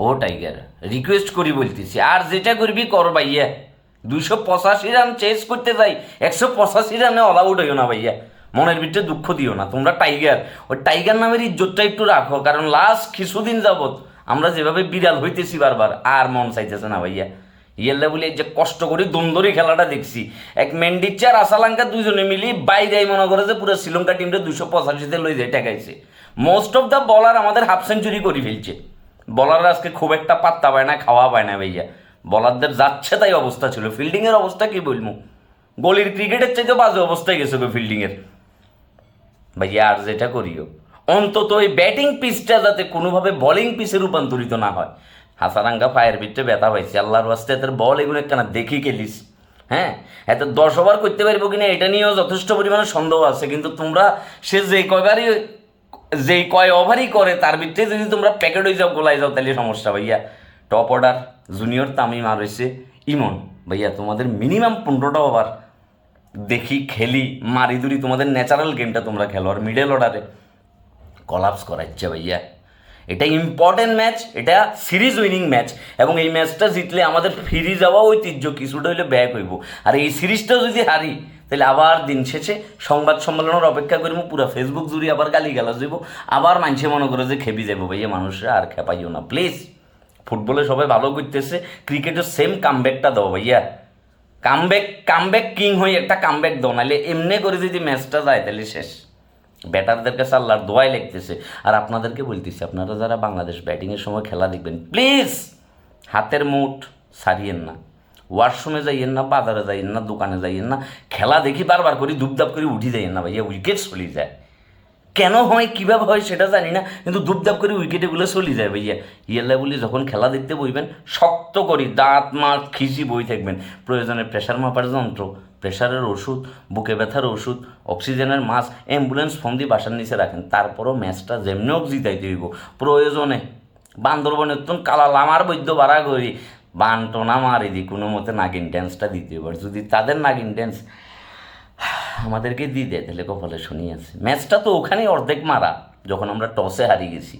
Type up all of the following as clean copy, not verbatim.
ও tiger, request করি বলতেছি, আর যেটা করবি কর ভাইয়া। 285 রান চেস করতে যাই, 185 রানে অল আউট হইও না ভাইয়া। মনের ভিতরে দুঃখ দিও না। তোমরা টাইগার, ওই টাইগার নামের ইজ্জতটা একটু রাখো, কারণ লাস্ট কিছুদিন যাবত আমরা যেভাবে বিড়াল হইতেছি বারবার, আর মন চাইতেছে না ভাইয়া। ইয়েল্লা বলে যে কষ্ট করে দন্দরি খেলাটা দেখছি, এক মেন্ডিচ্ছে আর আসালাঙ্কা দুজনে মিলি বাইরে মনে করে যে পুরো শ্রীলঙ্কা টিমটা 285-তে লই যায় ঠেকাইছে। মোস্ট অফ দ্য বলার আমাদের হাফ সেঞ্চুরি করে ফেলছে। বলাররা আজকে খুব একটা পাত্তা পায় না, খাওয়া পায় না ভাইয়া। বলারদের যাচ্ছে তাই অবস্থা ছিল। ফিল্ডিংয়ের অবস্থা কি বলবো, গলির ক্রিকেটের চাইতে বাজে অবস্থায় গেছে ফিল্ডিংয়ের ভাইয়া। আর যেটা করিও, অন্তত ওই ব্যাটিং পিচটা যাতে কোনোভাবে বোলিং পিচে রূপান্তরিত না হয়। হাসারাঙ্গা ফায়ার বিটে ব্যথা পাইছে, আল্লাহর ওয়াস্তে এদের বল এগুলো কেন দেখি খেলিস। হ্যাঁ, এত 10 ওভার করতে পারবো কিনা এটা নিয়েও যথেষ্ট পরিমাণে সন্দেহ আছে। কিন্তু তোমরা সে যেই কয় ওভারই করে তার ভিতরে যদি তোমরা প্যাকেট হয়ে যাও, গোলাই যাও, তাহলে সমস্যা ভাইয়া। টপ অর্ডার জুনিয়র তামিম আর হয়েছে ইমন ভাইয়া, তোমাদের মিনিমাম 15টা ওভার দেখি খেলি মারি দুরি, তোমাদের ন্যাচারাল গেমটা তোমরা খেলো। আর মিডল অর্ডারে কলাপস করাচ্ছে ভাইয়া। এটা ইম্পর্টেন্ট ম্যাচ, এটা সিরিজ উইনিং ম্যাচ, এবং এই ম্যাচটা জিতলে আমাদের ফিরে যাওয়া ঐতিহ্য কিছুটা হইলে ব্যাক হইব। আর এই সিরিজটাও যদি হারি, তাহলে আবার দিন শেষে সংবাদ সম্মেলনের অপেক্ষা করবো, পুরো ফেসবুক জুড়ে আবার গালি গালাজ দিব, আবার মানুষে মনে করে যে খেপি যাবো ভাইয়া। মানুষরা আর খেপাইও না প্লিজ। ফুটবলে সবাই ভালো করতেছে, ক্রিকেটের সেম কামব্যাকটা দাও ভাইয়া। কামব্যাক কিং হয়ে একটা কামব্যাক দাও, নাহলে এমনি করে যদি ম্যাচটা যায় তাহলে শেষ। ব্যাটারদের কাছে আল্লাহর দোয়াই লিখতেছে। আর আপনাদেরকে বলতেছি, আপনারা যারা বাংলাদেশ ব্যাটিংয়ের সময় খেলা দেখবেন, প্লিজ হাতের মুঠ ছাড়িয়েন না, ওয়াশরুমে যাইয়েন না, বাজারে যাইয়েন না, দোকানে যাইয়েন না, খেলা দেখি বারবার করে ধূপধাপ করে উঠি যাইয়েন না ভাইয়া। উইকেট চলে যায়, কেন হয় কীভাবে হয় সেটা জানি না, কিন্তু ধূপধাপ করে উইকেটেগুলো চলে যায় ভাইয়া। ইয়েল্লা বলি যখন খেলা দেখতে বইবেন, শক্ত করি দাঁত মাছ খিচি বই থাকবেন। প্রয়োজনে প্রেশার মাপার যন্ত্র, প্রেশারের ওষুধ, বুকে ব্যথার ওষুধ, অক্সিজেনের মাস্ক, অ্যাম্বুলেন্স ফোন দিয়ে বাসার নিচে রাখেন। তারপরও ম্যাচটা যেমনি হোক জিতাইতে হইব। প্রয়োজনে বান্দরবনের তুন কালা লামার বৈদ্য বাড়া করি বানটনা মারি দিই, কোনো মতে নাগিন ড্যান্সটা দিতে হবে। যদি তাদের নাগিন ড্যান্স আমাদেরকে দিয়ে দেয়, তাহলে কপালে শুনি আছে। ম্যাচটা তো ওখানেই অর্ধেক মারা, যখন আমরা টসে হারিয়ে গেছি।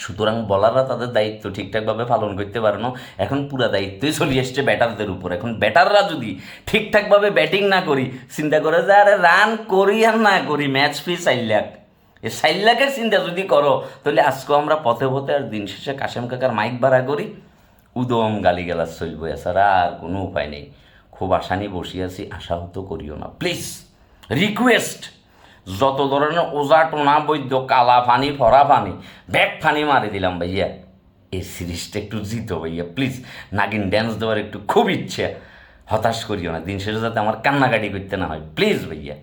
সুতরাং বলাররা তাদের দায়িত্ব ঠিকঠাকভাবে পালন করতে পারে না। এখন পুরো দায়িত্বই চলে এসছে ব্যাটারদের উপর। এখন ব্যাটাররা যদি ঠিকঠাকভাবে ব্যাটিং না করি, চিন্তা করে যে আরে রান করি আর না করি, ম্যাচ ফি 4 লাখ, এই 4 লাখের চিন্তা যদি করো, তাহলে আজকেও আমরা পথে পথে আর দিন শেষে কাশেম কাকার মাইক ভাড়া করি উদম গালিগালাজ চলবো, এছাড়া আর কোনো উপায় নেই। খুব আশা নিয়ে বসে আছি, আশাহত করিও না প্লিজ। রিকোয়েস্ট, যত ধরনের ওজা টোনা বৈদ্য কালা ফানি ফরা ফানি ব্যাক ফানি মারি দিলাম ভাইয়া। এই সিরিজটা একটু জিতো ভাইয়া প্লিজ। নাগিন ড্যান্স দেওয়ার একটু খুব ইচ্ছে, হতাশ করিও না। দিন শেষে যাতে আমার কান্নাকাটি করতে না হয় প্লিজ ভাইয়া।